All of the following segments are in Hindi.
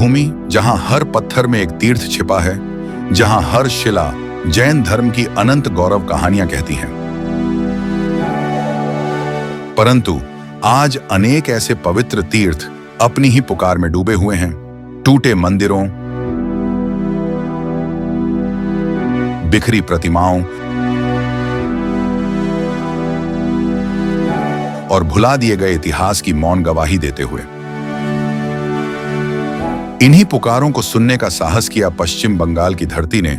भूमि जहां हर पत्थर में एक तीर्थ छिपा है, जहां हर शिला जैन धर्म की अनंत गौरव कहानियां कहती हैं। परंतु आज अनेक ऐसे पवित्र तीर्थ अपनी ही पुकार में डूबे हुए हैं। टूटे मंदिरों, बिखरी प्रतिमाओं और भुला दिए गए इतिहास की मौन गवाही देते हुए। इन्हीं पुकारों को सुनने का साहस किया पश्चिम बंगाल की धरती ने।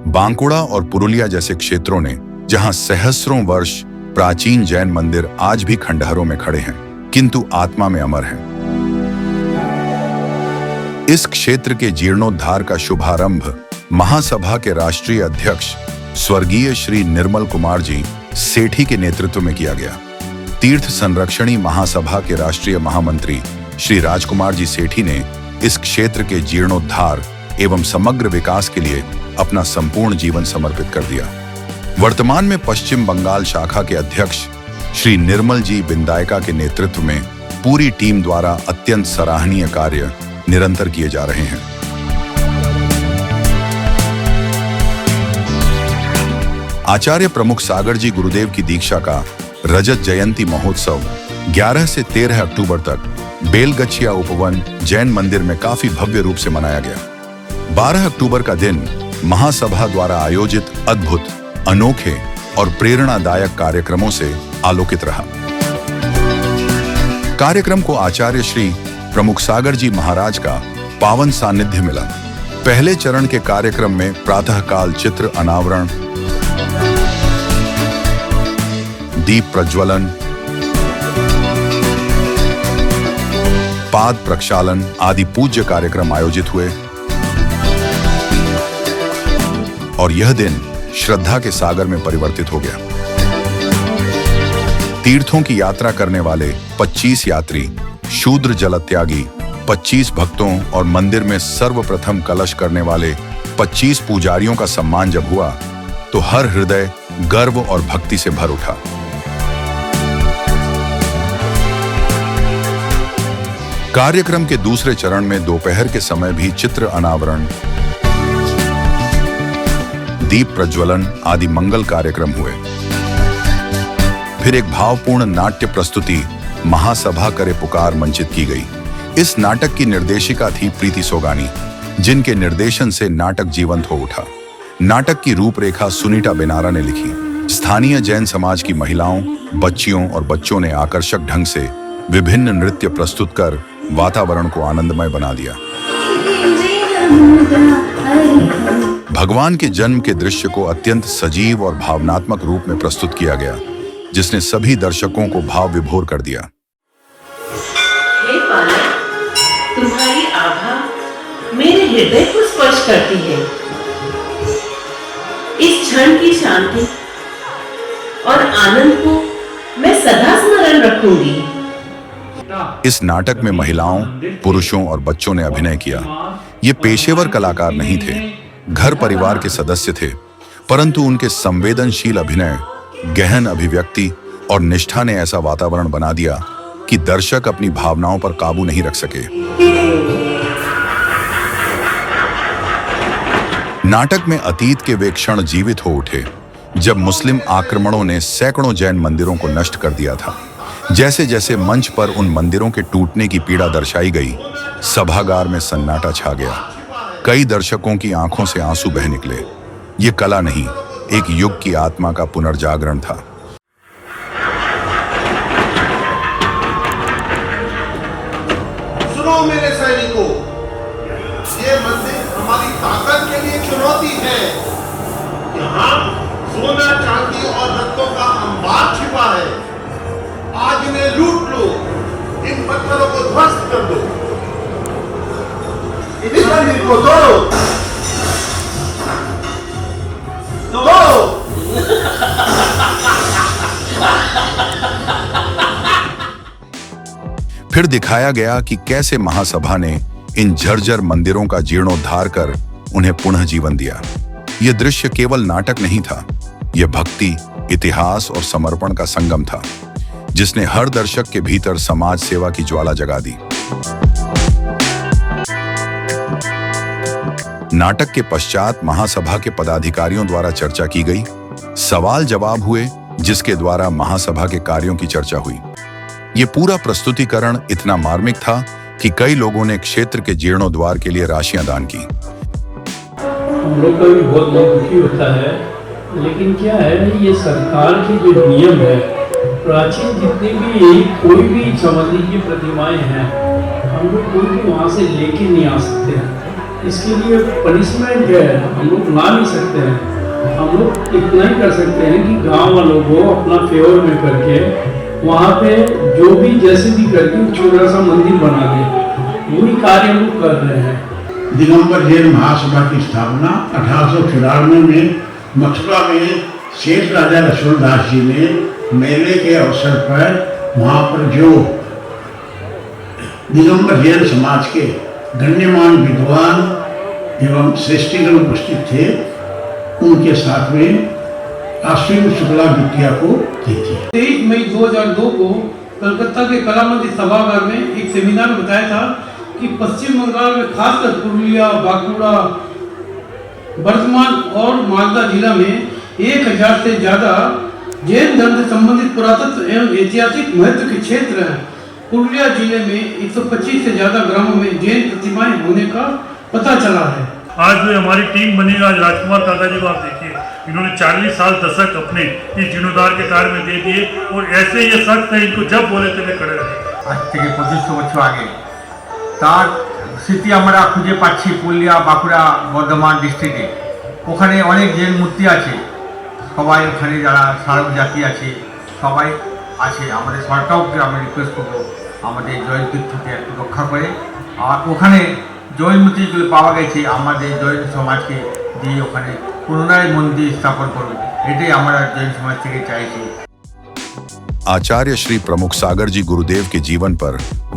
बांकुड़ा और पुरुलिया जैसे क्षेत्रों ने, जहां सहस्रों वर्ष प्राचीन जैन मंदिर आज भी खंडहरों में खड़े हैं, किंतु आत्मा में अमर हैं। इस क्षेत्र के जीर्णोद्धार का शुभारंभ महासभा के राष्ट्रीय अध्यक्ष स्वर्गीय श्री निर्मल कुमार जी सेठी के नेतृत्व में किया गया। तीर्थ संरक्षणी महासभा के राष्ट्रीय महामंत्री श्री राजकुमार जी सेठी ने इस क्षेत्र के जीर्णोद्धार एवं समग्र विकास के लिए अपना संपूर्ण जीवन समर्पित कर दिया। वर्तमान में पश्चिम बंगाल शाखा के अध्यक्ष श्री निर्मल जी बिंदायका के नेतृत्व में पूरी टीम द्वारा अत्यंत सराहनीय कार्य निरंतर किए जा रहे हैं। आचार्य प्रमुख सागर जी गुरुदेव की दीक्षा का रजत जयंती महोत्सव 11 से 13 अक्टूबर तक बेलगछिया उपवन जैन मंदिर में काफी भव्य रूप से मनाया गया। 12 अक्टूबर का दिन महासभा द्वारा आयोजित अद्भुत, अनोखे और प्रेरणादायक कार्यक्रमों से आलोकित रहा। कार्यक्रम को आचार्य श्री प्रमुख सागर जी महाराज का पावन सानिध्य मिला। पहले चरण के कार्यक्रम में प्रातःकाल चित्र अनावरण, दीप प्रज्वलन, पाद प्रक्षालन आदि पूज्य कार्यक्रम आयोजित हुए और यह दिन श्रद्धा के सागर में परिवर्तित हो गया। तीर्थों की यात्रा करने वाले 25 यात्री, शूद्र जलत्यागी 25 भक्तों और मंदिर में सर्वप्रथम कलश करने वाले 25 पुजारियों का सम्मान जब हुआ तो हर हृदय गर्व और भक्ति से भर उठा। कार्यक्रम के दूसरे चरण में दोपहर के समय भी चित्र अनावरण, दीप प्रज्वलन आदि मंगल कार्यक्रम हुए। फिर एक भावपूर्ण नाट्य प्रस्तुति महासभा करे पुकार मंचित की गई। इस नाटक की निर्देशिका थी प्रीति सोगानी, जिनके निर्देशन से नाटक जीवंत हो उठा। नाटक की रूपरेखा सुनीता बेनारा ने लिखी। स्थानीय जैन समाज की महिलाओं, बच्चियों और बच्चों ने आकर्षक ढंग से विभिन्न नृत्य प्रस्तुत कर वातावरण को आनंदमय बना दिया। भगवान के जन्म के दृश्य को अत्यंत सजीव और भावनात्मक रूप में प्रस्तुत किया गया, जिसने सभी दर्शकों को भाव विभोर कर दिया। हे पालक, तुम्हारी आभा मेरे हृदय को स्पर्श करती है। इस क्षण की शांति और आनंद को मैं सदा स्मरण रखूंगी। इस नाटक में महिलाओं, पुरुषों और बच्चों ने अभिनय किया। ये पेशेवर कलाकार नहीं थे, घर परिवार के सदस्य थे, परंतु उनके संवेदनशील अभिनय, गहन अभिव्यक्ति और निष्ठा ने ऐसा वातावरण बना दिया कि दर्शक अपनी भावनाओं पर काबू नहीं रख सके। नाटक में अतीत के वे क्षण जीवित हो उठे जब मुस्लिम आक्रमणों ने सैकड़ों जैन मंदिरों को नष्ट कर दिया था। जैसे जैसे मंच पर उन मंदिरों के टूटने की पीड़ा दर्शाई गई, सभागार में सन्नाटा छा गया। कई दर्शकों की आंखों से आंसू बह निकले। ये कला नहीं, एक युग की आत्मा का पुनर्जागरण था। सुनो मेरे सैनिकों, ये मंदिर हमारी ताकत के लिए चुनौती है। यहाँ सोना, चांदी और रत्नों का अंबार छिपा है। आज इन्हें लूट लो, इन पत्थरों को ध्वस्त कर दो, इस मंदिर को तोड़ो, तोड़ो। फिर दिखाया गया कि कैसे महासभा ने इन जर्जर मंदिरों का जीर्णोद्धार कर उन्हें पुनः जीवन दिया। यह दृश्य केवल नाटक नहीं था, यह भक्ति, इतिहास और समर्पण का संगम था, जिसने हर दर्शक के भीतर समाज सेवा की ज्वाला जगा दी। नाटक के पश्चात महासभा के पदाधिकारियों द्वारा चर्चा की गई, सवाल जवाब हुए, जिसके द्वारा महासभा के कार्यों की चर्चा हुई। ये पूरा प्रस्तुतिकरण इतना मार्मिक था कि कई लोगों ने क्षेत्र के जीर्णोद्धार के लिए राशियां दान की। हम लोग का भी बहुत मन दुखी होता है, लेकिन क्या है, ये सरकार के जो नियम है, प्राचीन जितने भी कोई भी संबंधी की प्रतिमाएं हैं, हम लोग कोई भी वहाँ से लेके नहीं आ सकते हैं। इसके लिए पनिशमेंट है, हम लोग ला नहीं सकते हैं। हम लोग इतना ही कर सकते हैं कि गांव वालों को अपना फेवर में करके वहाँ पे जो भी जैसे भी करके छोटा सा मंदिर बना दे, वही कार्य हम लोग कर रहे हैं। दिगंबर जैन महासभा की स्थापना 1894 में मथुरा में शेष राजा लक्ष्मणदास जी ने मेले के अवसर पर वहाँ पर जो दिगंबर जैन समाज के गण्यमान विद्वान एवं श्रेष्ठीगण उपस्थित थे, उनके साथ में आश्विन शुक्ला द्वितीया को दी थी। 23 मई 2002 को कलकत्ता के कला मंदिर सभागार में एक सेमिनार में बताया था कि पश्चिम बंगाल में खासकर पुरुलिया, बांकुड़ा, वर्धमान और मालदा जिला में 1000 से ज्यादा जैन धर्म से संबंधित पुरातत्व एवं ऐतिहासिक महत्व के क्षेत्र हैं। पुरुलिया जिले में 125 से ज्यादा ग्रामों में जैन प्रतिमाएं होने का पता चला है। आज जो हमारी टीम बनी, आज राजकुमार काका जी को आप देखिए, इन्होंने 40 साल दशक अपने इस जीर्णोद्धार के कार्य में दे दिए और ऐसे ये सख्त है, इनको जब बोले तभी खड़े रहे। आज থেকে 25 বছর আগে তার স্মৃতি আমরা খুঁজে পাচ্ছি পুরুলিয়া, বাঁকুড়া, বর্ধমান ডিস্ট্রিক্টে। ওখানে অনেক জৈন মূর্তি আছে, সবাই ওখানে যারা সারক জাতি আছে সবাই আছে। আমাদের সরকারকে আমরা রিকোয়েস্ট করবো আমাদের জৈন তীর্থকে একটু রক্ষা করে, আর ওখানে জৈন মূর্তিগুলো পাওয়া গেছে, আমাদের জৈন সমাজকে দিয়ে ওখানে পুনরায় মন্দির স্থাপন করুন, এটাই আমরা জৈন সমাজ থেকে চাইছি। आचार्य श्री प्रमुख सागर जी गुरुदेव के जीवन पर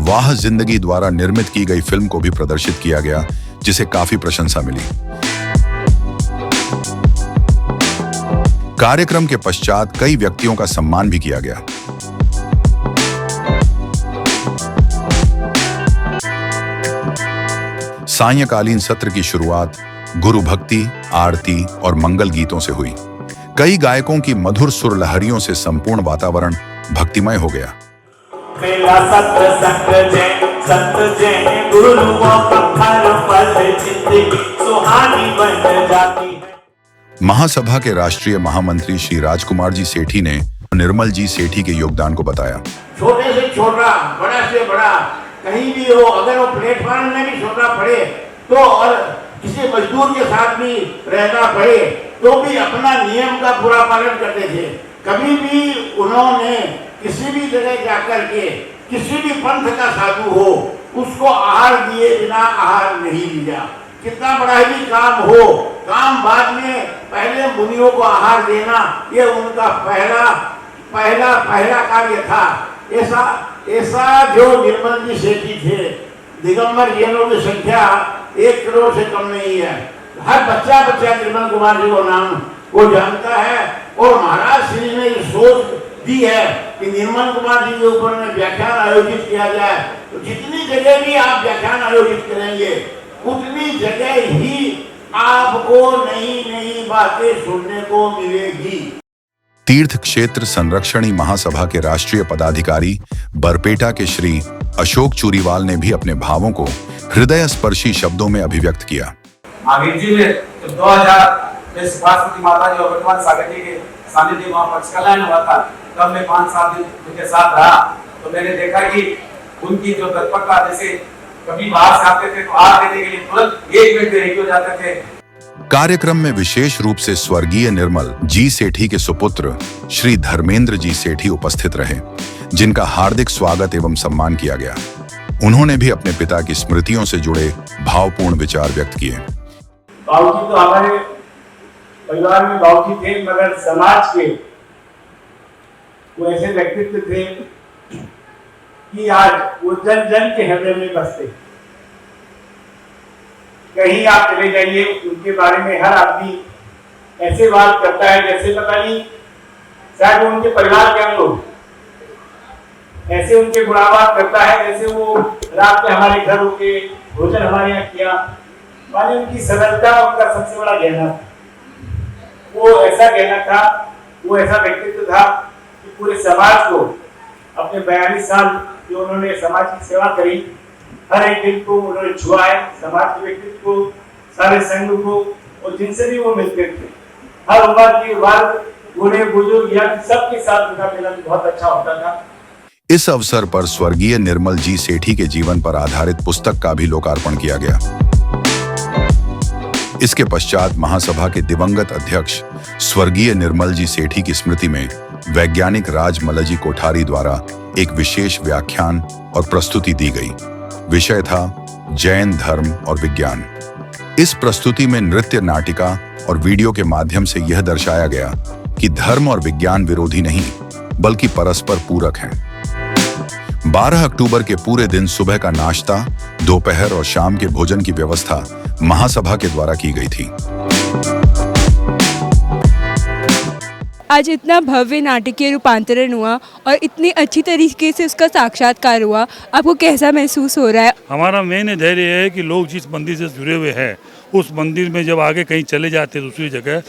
वाह जिंदगी द्वारा निर्मित की गई फिल्म को भी प्रदर्शित किया गया, जिसे काफी प्रशंसा मिली। कार्यक्रम के पश्चात कई व्यक्तियों का सम्मान भी किया गया। सायंकालीन सत्र की शुरुआत गुरु भक्ति, आरती और मंगल गीतों से हुई। कई गायकों की मधुर सुर लहरियों से संपूर्ण वातावरण भक्तिमय हो गया। महासभा के राष्ट्रीय महामंत्री श्री राजकुमार जी सेठी ने निर्मल जी सेठी के योगदान को बताया। छोटे से छोटा, बड़ा से बड़ा, कहीं भी हो, अगर वो प्लेटफॉर्म में भी छोटा पड़े तो, और किसी मजदूर के साथ भी रहना पड़े तो भी अपना नियम का पूरा पालन करते थे। कभी भी उन्होंने किसी भी जगह जाकर के किसी भी पंथ का साधु हो उसको आहार दिए बिना आहार नहीं लिया। कितना बड़ा भी काम हो, काम बाद में, पहले मुनियों को आहार देना ये उनका पहला कार्य था। ऐसा जो निर्मल जी सेठी थे, दिगंबर जैनों की संख्या 1 करोड़ से कम नहीं है। हर बच्चा निर्मल कुमार जी को नाम को जानता है, और महाराज श्री ने सोच दी है कि निर्मल कुमार जी के ऊपर में व्याख्यान आयोजित किया जाए। तो जितनी जगह भी आप व्याख्यान आयोजित करेंगे उतनी जगह ही आपको नई बातें सुनने को मिलेगी। तीर्थ क्षेत्र संरक्षणी महासभा के राष्ट्रीय पदाधिकारी बरपेटा के श्री अशोक चूरीवाल ने भी अपने भावों को हृदय स्पर्शी शब्दों में अभिव्यक्त किया। महावीर जी में 2000 में सरस्वती माता जी और वर्तमान सागर जी के सानिध्य वहाँ पक्ष कल्याण हुआ था, तब मैं 5-7 दिन उनके साथ रहा, तो मैंने देखा कि उनकी जो तत्परता, जैसे कभी बाहर से आते थे तो आहार देने के लिए तुरंत 1 मिनट में रेडी हो जाते थे। कार्यक्रम में विशेष रूप से स्वर्गीय निर्मल जी सेठी के सुपुत्र श्री धर्मेंद्र जी सेठी उपस्थित रहे, जिनका हार्दिक स्वागत एवं सम्मान किया गया। उन्होंने भी अपने पिता की स्मृतियों से जुड़े भावपूर्ण विचार व्यक्त किए। बाबूजी तो हमारे परिवार में बाबूजी थे, मगर समाज के वो ऐसे व्यक्तित्व थे कि आज वो जन जन के हृदय में बसते। कहीं आप चले जाइए, उनके बारे में हर आदमी ऐसे बात करता है जैसे पता नहीं शायद वो उनके परिवार के लोग, ऐसे उनके गुणावाद करता है जैसे वो रात में हमारे घर होके भोजन हमारे यहाँ किया, माने उनकी सरलता उनका सबसे बड़ा गहना था। वो ऐसा गहना था, वो ऐसा व्यक्तित्व था कि पूरे समाज को अपने 42 साल जो उन्होंने समाज की सेवा करी, हर एक दिन को उन्होंने छुआ है, समाज के व्यक्तित्व को, सारे संघ को, और जिनसे भी वो मिलते थे, हर उम्र की वर्ग, बूढ़े बुजुर्ग या सबके साथ उनका मिलन बहुत अच्छा होता था। इस अवसर पर स्वर्गीय निर्मल जी सेठी के जीवन पर आधारित पुस्तक का भी लोकार्पण किया गया। इसके पश्चात महासभा के दिवंगत अध्यक्ष स्वर्गीय निर्मल जी सेठी की स्मृति में वैज्ञानिक राज मलजी कोठारी द्वारा एक विशेष व्याख्यान और प्रस्तुति दी गई। विषय था जैन धर्म और विज्ञान। इस प्रस्तुति में नृत्य, नाटिका और वीडियो के माध्यम से यह दर्शाया गया कि धर्म और विज्ञान विरोधी नहीं, बल्कि परस्पर पूरक हैं। 12 अक्टूबर के पूरे दिन सुबह का नाश्ता, दोपहर और शाम के भोजन की व्यवस्था महासभा के द्वारा की गई थी। आज इतना भव्य नाटकीय रूपांतरण हुआ और इतनी अच्छी तरीके से उसका साक्षात्कार हुआ, आपको कैसा महसूस हो रहा है? हमारा मेन धैर्य है कि लोग जिस मंदिर से जुड़े हुए हैं, उस मंदिर में जब आगे कहीं चले जाते हैं दूसरी जगह,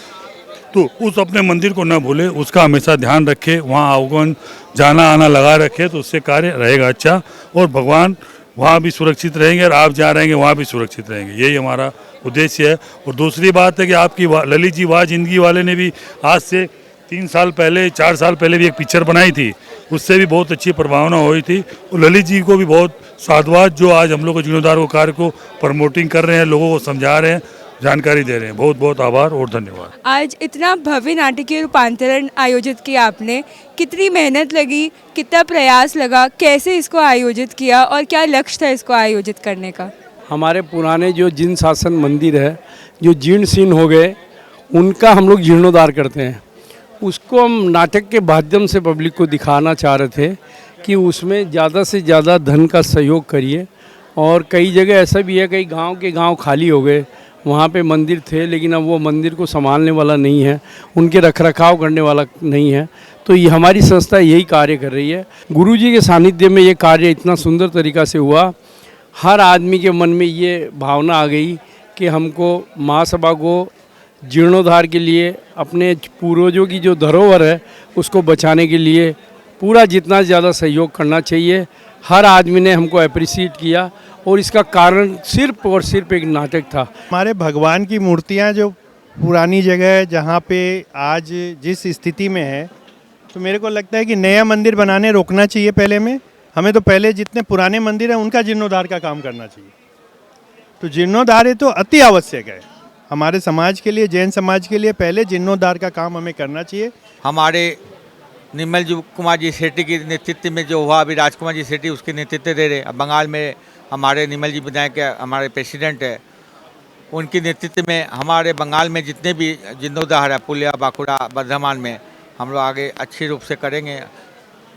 तो उस अपने मंदिर को न भूले, उसका हमेशा ध्यान रखे, वहाँ अवगमन जाना आना लगा रखे, तो उससे कार्य रहेगा अच्छा, और भगवान वहाँ भी सुरक्षित रहेंगे और आप जहाँ रहेंगे वहाँ भी सुरक्षित रहेंगे। यही हमारा उद्देश्य है। और दूसरी बात है कि आपकी ललित जी वाह जिंदगी वाले ने भी आज से 3 साल पहले 4 साल पहले भी एक पिक्चर बनाई थी, उससे भी बहुत अच्छी प्रभावना हुई थी। और ललित जी को भी बहुत साधुवाद जो आज हम लोग को जीर्णोद्धार को कार्य को प्रमोटिंग कर रहे हैं, लोगों को समझा रहे हैं, जानकारी दे रहे हैं। बहुत बहुत आभार और धन्यवाद। आज इतना भव्य नाटकीय रूपांतरण आयोजित किया आपने, कितनी मेहनत लगी, कितना प्रयास लगा, कैसे इसको आयोजित किया और क्या लक्ष्य था इसको आयोजित करने का? हमारे पुराने जो जिन शासन मंदिर है, जो जीर्ण शीर्ण हो गए, उनका हम लोग जीर्णोद्धार करते हैं। उसको हम नाटक के माध्यम से पब्लिक को दिखाना चाह रहे थे कि उसमें ज़्यादा से ज़्यादा धन का सहयोग करिए। और कई जगह ऐसा भी है, कई गांव के गांव खाली हो गए, वहाँ पे मंदिर थे लेकिन अब वो मंदिर को संभालने वाला नहीं है, उनके रखरखाव करने वाला नहीं है। तो ये हमारी संस्था यही कार्य कर रही है। गुरुजी के सानिध्य में ये कार्य इतना सुंदर तरीक़ा से हुआ, हर आदमी के मन में ये भावना आ गई कि हमको महासभा को जीर्णोद्धार के लिए, अपने पूर्वजों की जो धरोहर है उसको बचाने के लिए पूरा जितना ज़्यादा सहयोग करना चाहिए। हर आदमी ने हमको अप्रिशिएट किया और इसका कारण सिर्फ और सिर्फ एक नाटक था। हमारे भगवान की मूर्तियां जो पुरानी जगह है जहाँ पे आज जिस स्थिति में है, तो मेरे को लगता है कि नया मंदिर बनाने रोकना चाहिए। पहले में हमें तो पहले जितने पुराने मंदिर हैं उनका जीर्णोद्धार का काम करना चाहिए। तो जीर्णोद्धार है तो अति आवश्यक है हमारे समाज के लिए, जैन समाज के लिए। पहले जीर्णोद्धार का काम हमें करना चाहिए। हमारे निर्मल जी कुमार जी सेठी के नेतृत्व में जो हुआ, अभी राजकुमार जी सेठी उसके नेतृत्व दे रहे। अब बंगाल में हमारे निर्मल जी विधायक हमारे प्रेसिडेंट है, उनके नेतृत्व में हमारे बंगाल में जितने भी जीर्णोद्धार है, पुलिया, बांकुड़ा, बर्धमान में, हम लोग आगे अच्छे रूप से करेंगे।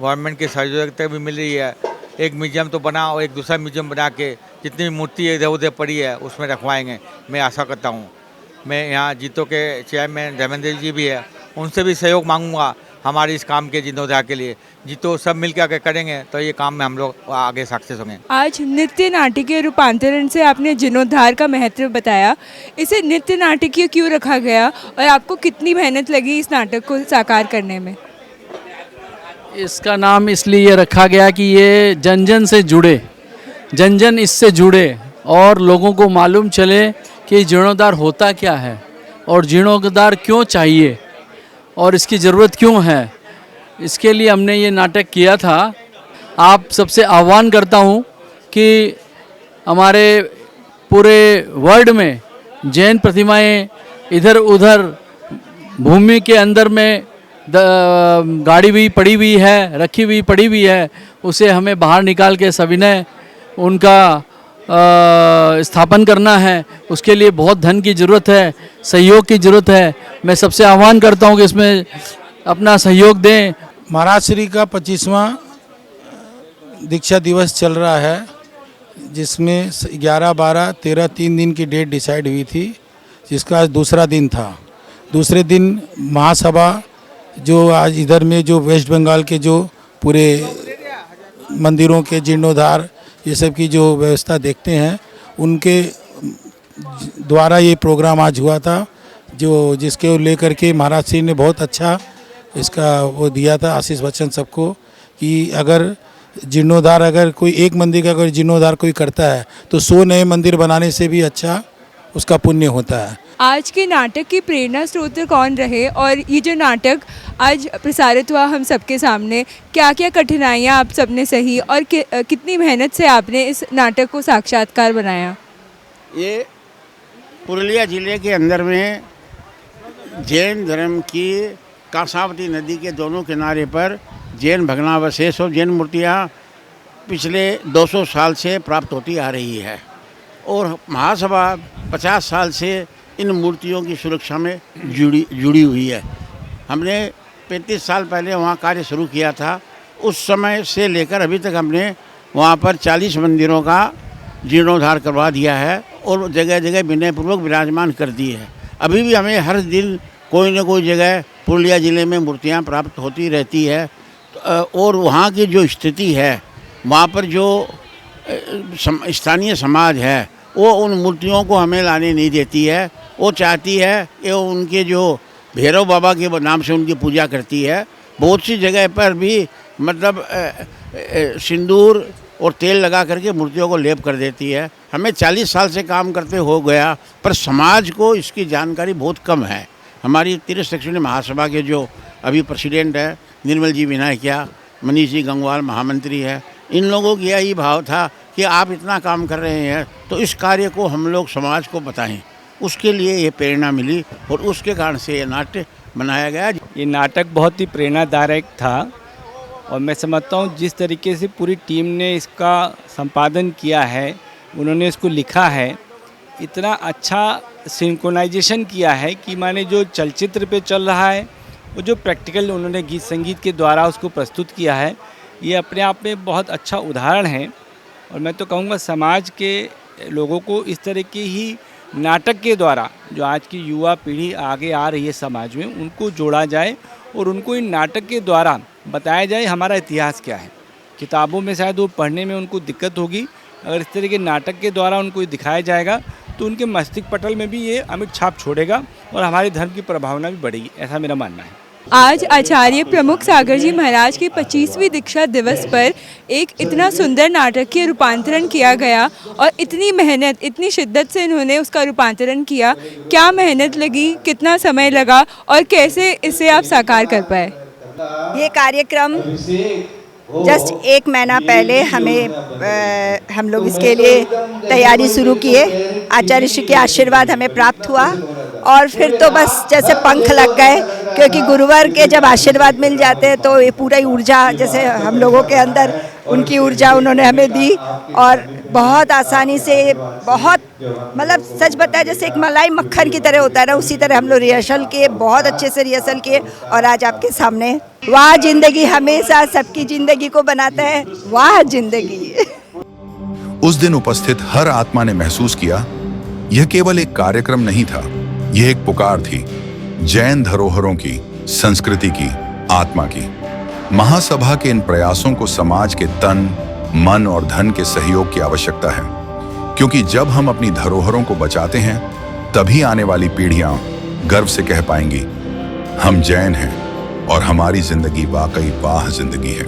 गवर्नमेंट की सहयोगिता भी मिल रही है। एक म्यूजियम तो बना और एक दूसरा म्यूजियम बना के जितनी भी मूर्ति इधर उधर पड़ी है उसमें रखवाएंगे। मैं आशा करता हूँ। मैं यहाँ जीतो के चेयरमैन धर्मेंद्र जी भी है, उनसे भी सहयोग मांगूंगा हमारे इस काम के जीर्णोद्धार के लिए। जीतो सब मिल के करेंगे तो ये काम में हम लोग आगे सक्सेस होंगे। आज नृत्य नाटकीय रूपांतरण से आपने जीर्णोद्धार का महत्व बताया। इसे नृत्य नाटकीय क्यों रखा गया और आपको कितनी मेहनत लगी इस नाटक को साकार करने में? इसका नाम इसलिए रखा गया कि ये जन जन से जुड़े, जन जन इससे जुड़े और लोगों को मालूम चले कि जीर्णोद्धार होता क्या है और जीर्णोद्धार क्यों चाहिए और इसकी ज़रूरत क्यों है। इसके लिए हमने ये नाटक किया था। आप सबसे आह्वान करता हूँ कि हमारे पूरे वर्ल्ड में जैन प्रतिमाएं इधर उधर भूमि के अंदर में गाड़ी भी पड़ी हुई है, रखी हुई पड़ी हुई है, उसे हमें बाहर निकाल के सविनय उनका स्थापन करना है। उसके लिए बहुत धन की ज़रूरत है, सहयोग की ज़रूरत है। मैं सबसे आह्वान करता हूं कि इसमें अपना सहयोग दें। महाराज श्री का 25वां दीक्षा दिवस चल रहा है, जिसमें 11, 12, 13 3 दिन की डेट डिसाइड हुई थी, जिसका आज दूसरा दिन था। दूसरे दिन महासभा जो आज इधर में जो वेस्ट बंगाल के जो पूरे मंदिरों के जीर्णोद्धार ये सब की जो व्यवस्था देखते हैं, उनके द्वारा ये प्रोग्राम आज हुआ था, जो जिसके लेकर के महाराज श्री ने बहुत अच्छा इसका वो दिया था आशीष वचन सबको कि अगर जीर्णोद्धार, अगर कोई एक मंदिर का अगर जीर्णोद्धार कोई करता है तो 100 नए मंदिर बनाने से भी अच्छा उसका पुण्य होता है। आज के नाटक की प्रेरणा स्रोत कौन रहे और ये जो नाटक आज प्रसारित हुआ हम सबके सामने, क्या क्या कठिनाइयाँ आप सबने सही और कितनी मेहनत से आपने इस नाटक को साक्षात्कार बनाया? ये पुरुलिया ज़िले के अंदर में जैन धर्म की कासावती नदी के दोनों किनारे पर जैन भग्नावशेष और जैन मूर्तियाँ पिछले 200 साल से प्राप्त होती आ रही है और महासभा 50 साल से इन मूर्तियों की सुरक्षा में जुड़ी हुई है। हमने 35 साल पहले वहाँ कार्य शुरू किया था। उस समय से लेकर अभी तक हमने वहाँ पर 40 मंदिरों का जीर्णोद्धार करवा दिया है और जगह जगह विनयपूर्वक विराजमान कर दी है। अभी भी हमें हर दिन कोई न कोई जगह पुरुलिया ज़िले में मूर्तियाँ प्राप्त होती रहती है और वहाँ की जो स्थिति है, वहाँ पर जो स्थानीय समाज है वो उन मूर्तियों को हमें लाने नहीं देती है। वो चाहती है कि उनके जो भैरव बाबा के नाम से उनकी पूजा करती है। बहुत सी जगह पर भी मतलब सिंदूर और तेल लगा करके मूर्तियों को लेप कर देती है। हमें 40 साल से काम करते हो गया, पर समाज को इसकी जानकारी बहुत कम है। हमारी तीर्थ शिक्षण महासभा के जो अभी प्रेसिडेंट है निर्मल जी विनायकिया, मनीष जी गंगवाल महामंत्री है, इन लोगों की यही भाव था कि आप इतना काम कर रहे हैं तो इस कार्य को हम लोग समाज को बताएं। उसके लिए ये प्रेरणा मिली और उसके कारण से ये नाट्य बनाया गया। ये नाटक बहुत ही प्रेरणादायक था और मैं समझता हूँ जिस तरीके से पूरी टीम ने इसका संपादन किया है, उन्होंने इसको लिखा है, इतना अच्छा सिंक्रोनाइजेशन किया है कि माने जो चलचित्र पे चल रहा है वो जो प्रैक्टिकल उन्होंने गीत संगीत के द्वारा उसको प्रस्तुत किया है, ये अपने आप में बहुत अच्छा उदाहरण है। और मैं तो कहूँगा समाज के लोगों को इस तरह की ही नाटक के द्वारा, जो आज की युवा पीढ़ी आगे आ रही है समाज में, उनको जोड़ा जाए और उनको इन नाटक के द्वारा बताया जाए हमारा इतिहास क्या है। किताबों में शायद वो पढ़ने में उनको दिक्कत होगी, अगर इस तरह के नाटक के द्वारा उनको दिखाया जाएगा तो उनके मस्तिष्क पटल में भी ये अमिट छाप छोड़ेगा और हमारे धर्म की प्रभावना भी बढ़ेगी, ऐसा मेरा मानना है। आज आचार्य प्रमुख सागर जी महाराज की 25वीं दीक्षा दिवस पर एक इतना सुंदर नाटक के रूपांतरण किया गया और इतनी मेहनत, इतनी शिद्दत से इन्होंने उसका रूपांतरण किया। क्या मेहनत लगी, कितना समय लगा और कैसे इसे आप साकार कर पाए? ये कार्यक्रम जस्ट 1 महीना पहले हम लोग इसके लिए तैयारी शुरू किए। आचार्य श्री के आशीर्वाद हमें प्राप्त हुआ और फिर तो बस जैसे पंख लग गए, क्योंकि गुरुवर के जब आशीर्वाद मिल जाते हैं तो ये पूरा ऊर्जा जैसे हम लोगों के अंदर उनकी ऊर्जा उन्होंने हमें दी और बहुत आसानी से, बहुत मतलब सच बताया जैसे एक मलाई मक्खन की तरह होता है ना, उसी तरह हम लोग रिहर्सल किए, बहुत अच्छे से रिहर्सल किए और आज आपके सामने। वाह जिंदगी हमेशा सबकी जिंदगी को बनाता है, वाह जिंदगी। उस दिन उपस्थित हर आत्मा ने महसूस किया यह केवल एक कार्यक्रम नहीं था, यह एक पुकार थी जैन धरोहरों की, संस्कृति की, आत्मा की। महासभा के इन प्रयासों को समाज के तन, मन और धन के सहयोग की आवश्यकता है, क्योंकि जब हम अपनी धरोहरों को बचाते हैं तभी आने वाली पीढ़ियां गर्व से कह पाएंगी हम जैन हैं और हमारी जिंदगी वाकई वाह जिंदगी है।